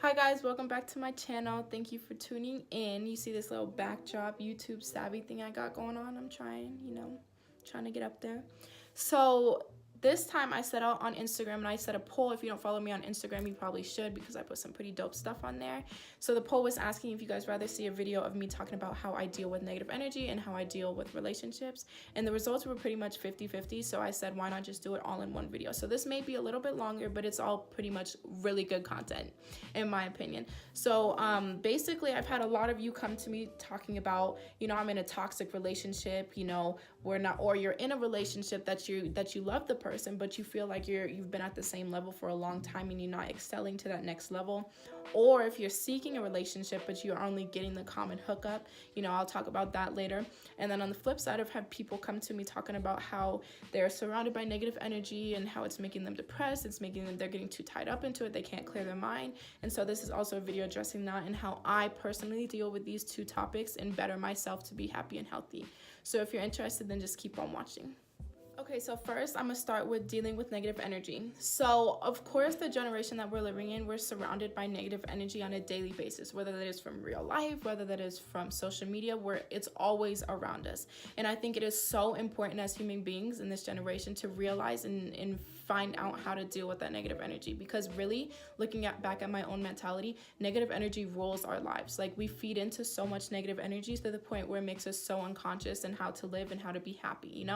Hi guys, welcome back to my channel. Thank you for tuning in. You see this little backdrop YouTube savvy thing I got going on. I'm trying, trying to get up there. So this time I set out on Instagram and I set a poll. If you don't follow me on Instagram, you probably should because I put some pretty dope stuff on there. So the poll was asking if you guys rather see a video of me talking about how I deal with negative energy and how I deal with relationships. And the results were pretty much 50-50. So I said, why not just do it all in one video? So this may be a little bit longer, but it's all pretty much really good content in my opinion. So basically I've had a lot of you come to me talking about, I'm in a toxic relationship, we're not, or you're in a relationship that you love the person, but you feel like you've been at the same level for a long time and you're not excelling to that next level. Or if you're seeking a relationship but you're only getting the common hookup, I'll talk about that later. And then on the flip side, I've had people come to me talking about how they're surrounded by negative energy and how it's making them depressed, it's making them, they're getting too tied up into it, they can't clear their mind. And so this is also a video addressing that and how I personally deal with these two topics and better myself to be happy and healthy. So if you're interested, then just keep on watching. Okay, so first I'm gonna start with dealing with negative energy. So of course the generation that we're living in, we're surrounded by negative energy on a daily basis, whether that is from real life, whether that is from social media, where it's always around us. And I think it is so important as human beings in this generation to realize and find out how to deal with that negative energy, because really looking back at my own mentality, negative energy rules our lives. Like we feed into so much negative energy to the point where it makes us so unconscious in how to live and how to be happy,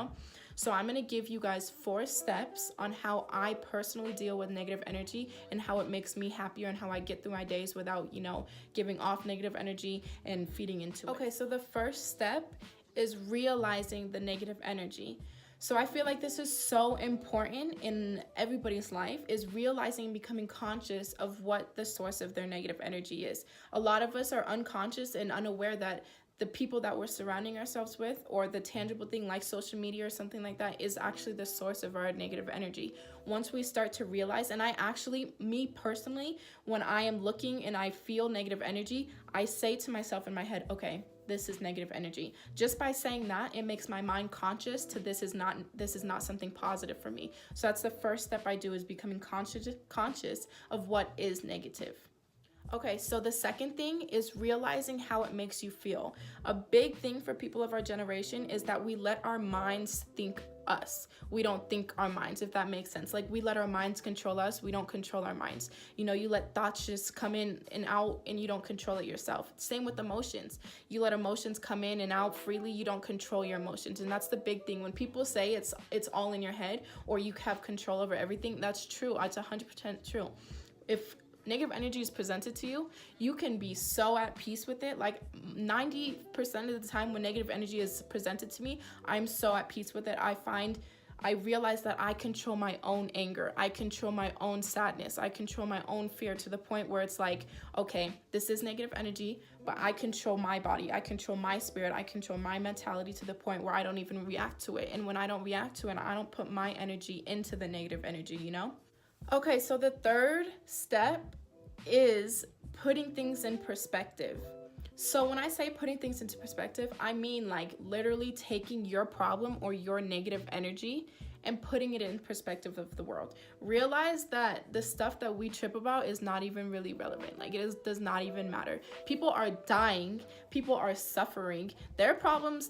So I'm gonna give you guys 4 steps on how I personally deal with negative energy and how it makes me happier and how I get through my days without, giving off negative energy and feeding into it. Okay, so the first step is realizing the negative energy. So I feel like this is so important in everybody's life, is realizing and becoming conscious of what the source of their negative energy is. A lot of us are unconscious and unaware that the people that we're surrounding ourselves with, or the tangible thing like social media or something like that, is actually the source of our negative energy. Once we start to realize, and me personally, when I am looking and I feel negative energy, I say to myself in my head, okay, this is negative energy. Just by saying that, it makes my mind conscious to this is not something positive for me. So that's the first step I do, is becoming conscious of what is negative. Okay, so the second thing is realizing how it makes you feel. A big thing for people of our generation is that we let our minds think us. We don't think our minds, if that makes sense. Like we let our minds control us. We don't control our minds. You let thoughts just come in and out and you don't control it yourself. Same with emotions. You let emotions come in and out freely. You don't control your emotions. And that's the big thing. When people say it's all in your head or you have control over everything, that's true. It's 100% true. If negative energy is presented to you, you can be so at peace with it. Like 90% of the time when negative energy is presented to me, I'm so at peace with it. I realize that I control my own anger. I control my own sadness. I control my own fear, to the point where it's like, okay, this is negative energy, but I control my body. I control my spirit. I control my mentality, to the point where I don't even react to it. And when I don't react to it, I don't put my energy into the negative energy, Okay, so the third step is putting things in perspective. So when I say putting things into perspective, I mean like literally taking your problem or your negative energy and putting it in perspective of the world. Realize that the stuff that we trip about is not even really relevant. Like does not even matter. People are dying. People are suffering. Their problems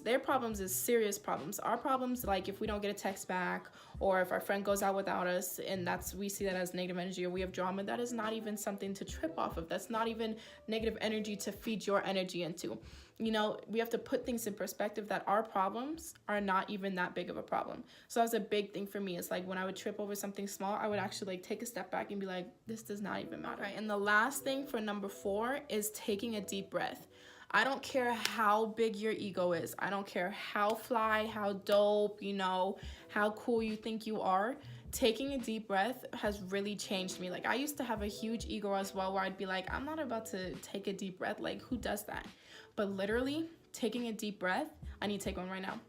is serious problems. Our problems, like if we don't get a text back, or if our friend goes out without us and we see that as negative energy, or we have drama, that is not even something to trip off of. That's not even negative energy to feed your energy into. We have to put things in perspective, that our problems are not even that big of a problem. So that's a big thing for me. It's like when I would trip over something small, I would actually take a step back and be like, this does not even matter. Right. And the last thing for number 4 is taking a deep breath. I don't care how big your ego is. I don't care how fly, how dope, how cool you think you are. Taking a deep breath has really changed me. Like I used to have a huge ego as well, where I'd be like, I'm not about to take a deep breath. Like who does that? But literally taking a deep breath, I need to take one right now,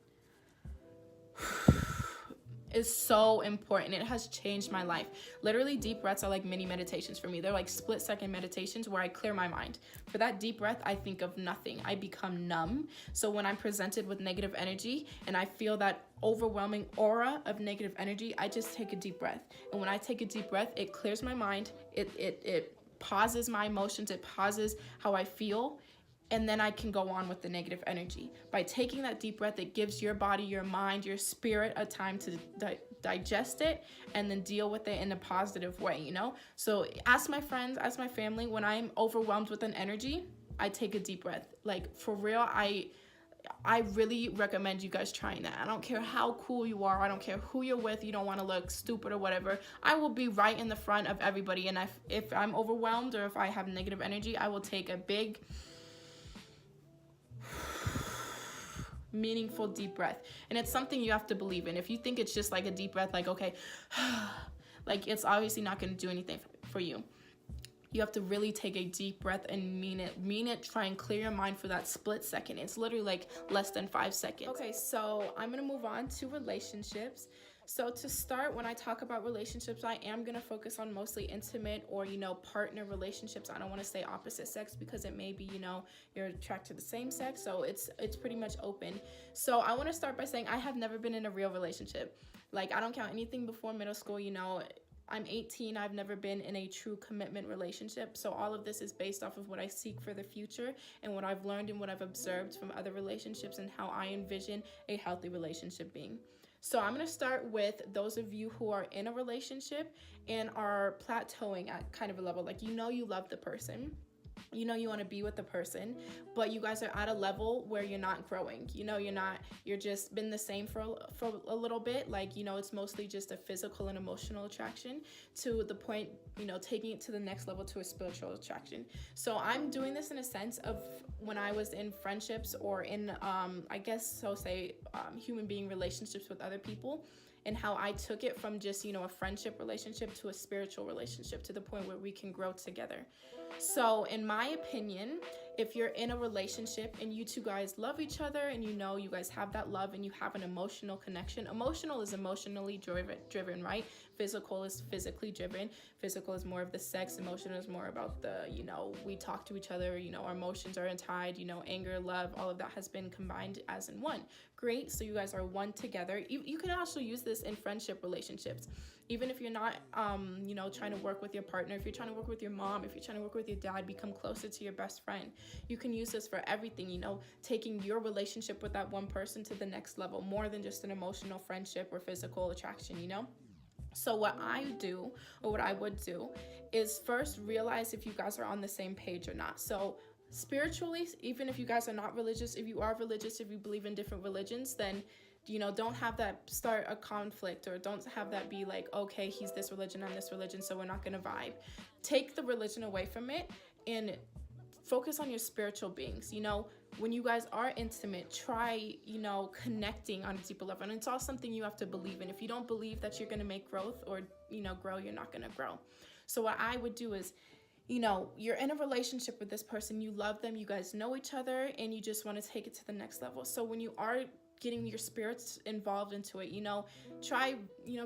is so important. It has changed my life. Literally, deep breaths are like mini meditations for me. They're like split-second meditations where I clear my mind. For that deep breath, I think of nothing. I become numb. So when I'm presented with negative energy and I feel that overwhelming aura of negative energy, I just take a deep breath. And when I take a deep breath, it clears my mind. It pauses my emotions, it pauses how I feel, and then I can go on with the negative energy. By taking that deep breath, it gives your body, your mind, your spirit a time to digest it and then deal with it in a positive way, you know? So ask my friends, ask my family, when I'm overwhelmed with an energy, I take a deep breath. Like, for real, I really recommend you guys trying that. I don't care how cool you are. I don't care who you're with. You don't want to look stupid or whatever. I will be right in the front of everybody. And if I'm overwhelmed or if I have negative energy, I will take a big, meaningful deep breath. And it's something you have to believe in. If you think it's just like a deep breath, like, okay, like, it's obviously not going to do anything for you. You have to really take a deep breath and mean it. Try and clear your mind for that split second. It's literally like less than 5 seconds. Okay, so I'm gonna move on to relationships. So to start, when I talk about relationships, I am gonna focus on mostly intimate or, partner relationships. I don't want to say opposite sex because it may be, you're attracted to the same sex. So it's pretty much open. So I want to start by saying I have never been in a real relationship. Like, I don't count anything before middle school, I'm 18. I've never been in a true commitment relationship. So all of this is based off of what I seek for the future and what I've learned and what I've observed from other relationships and how I envision a healthy relationship being. So I'm going to start with those of you who are in a relationship and are plateauing at kind of a level. Like, you love the person. You want to be with the person, but you guys are at a level where you're not growing. You're just been the same for a little bit. Like, it's mostly just a physical and emotional attraction to the point, taking it to the next level to a spiritual attraction. So I'm doing this in a sense of when I was in friendships or in, human being relationships with other people, and how I took it from just, a friendship relationship to a spiritual relationship to the point where we can grow together. So in my opinion, if you're in a relationship and you two guys love each other and you guys have that love and you have an emotional connection, emotional is emotionally driven, right? Physical is physically driven. Physical is more of the sex. Emotional is more about the, we talk to each other, our emotions are tied, anger, love, all of that has been combined as in one. Great. So you guys are one together. You can also use this in friendship relationships. Even if you're not, trying to work with your partner, if you're trying to work with your mom, if you're trying to work with your dad, become closer to your best friend. You can use this for everything, taking your relationship with that one person to the next level, more than just an emotional friendship or physical attraction, So what I do, or what I would do, is first realize if you guys are on the same page or not. So spiritually, even if you guys are not religious, if you are religious, if you believe in different religions, then don't have that start a conflict, or don't have that be like, okay, he's this religion, I'm this religion, so we're not going to vibe. Take the religion away from it and focus on your spiritual beings. When you guys are intimate, try, connecting on a deeper level. And it's all something you have to believe in. If you don't believe that you're going to make growth or, grow, you're not going to grow. So what I would do is, you're in a relationship with this person, you love them, you guys know each other, and you just want to take it to the next level. So when you are getting your spirits involved into it, try,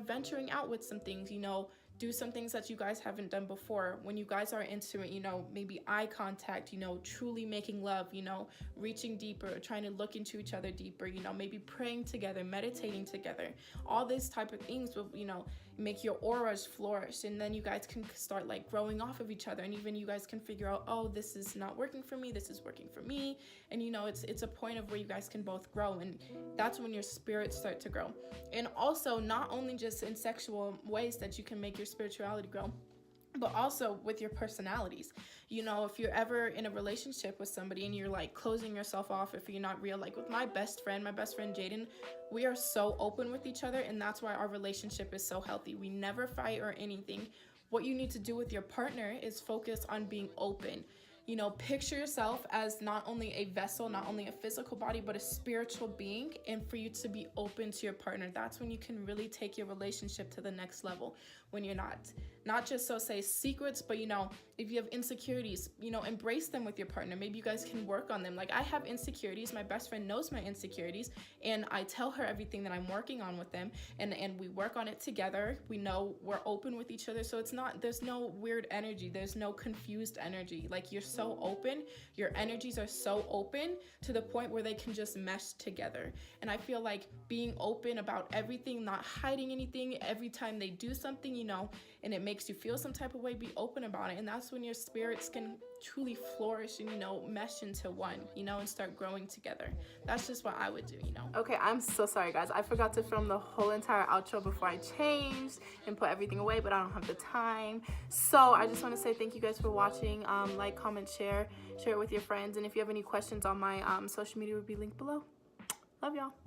venturing out with some things, do some things that you guys haven't done before. When you guys are into it, maybe eye contact, truly making love, reaching deeper, trying to look into each other deeper, maybe praying together, meditating together. All these type of things will, make your auras flourish, and then you guys can start like growing off of each other, and even you guys can figure out, oh, this is not working for me, this is working for me, and it's a point of where you guys can both grow, and that's when your spirits start to grow. And also, not only just in sexual ways that you can make your spirituality grow, but also with your personalities. If you're ever in a relationship with somebody and you're like closing yourself off, if you're not real, like with my best friend Jaden, we are so open with each other, and that's why our relationship is so healthy. We never fight or anything. What you need to do with your partner is focus on being open. Picture yourself as not only a vessel, not only a physical body, but a spiritual being, and for you to be open to your partner. That's when you can really take your relationship to the next level. When you're not just say secrets, but if you have insecurities, embrace them with your partner. Maybe you guys can work on them. Like, I have insecurities. My best friend knows my insecurities, and I tell her everything that I'm working on with them, and we work on it together. We know we're open with each other, so there's no weird energy. There's no confused energy. Like, you're so open. Your energies are so open to the point where they can just mesh together. And I feel like being open about everything, not hiding anything, every time they do something, you know, and it makes you feel some type of way, be open about it. And that's when your spirits can truly flourish and, you know, mesh into one, you know, and start growing together. That's just what I would do, you know. Okay, I'm so sorry, guys. I forgot to film the whole entire outro before I changed and put everything away, but I don't have the time. So I just want to say thank you guys for watching. Like, comment, share it with your friends. And if you have any questions on my social media, will be linked below. Love y'all.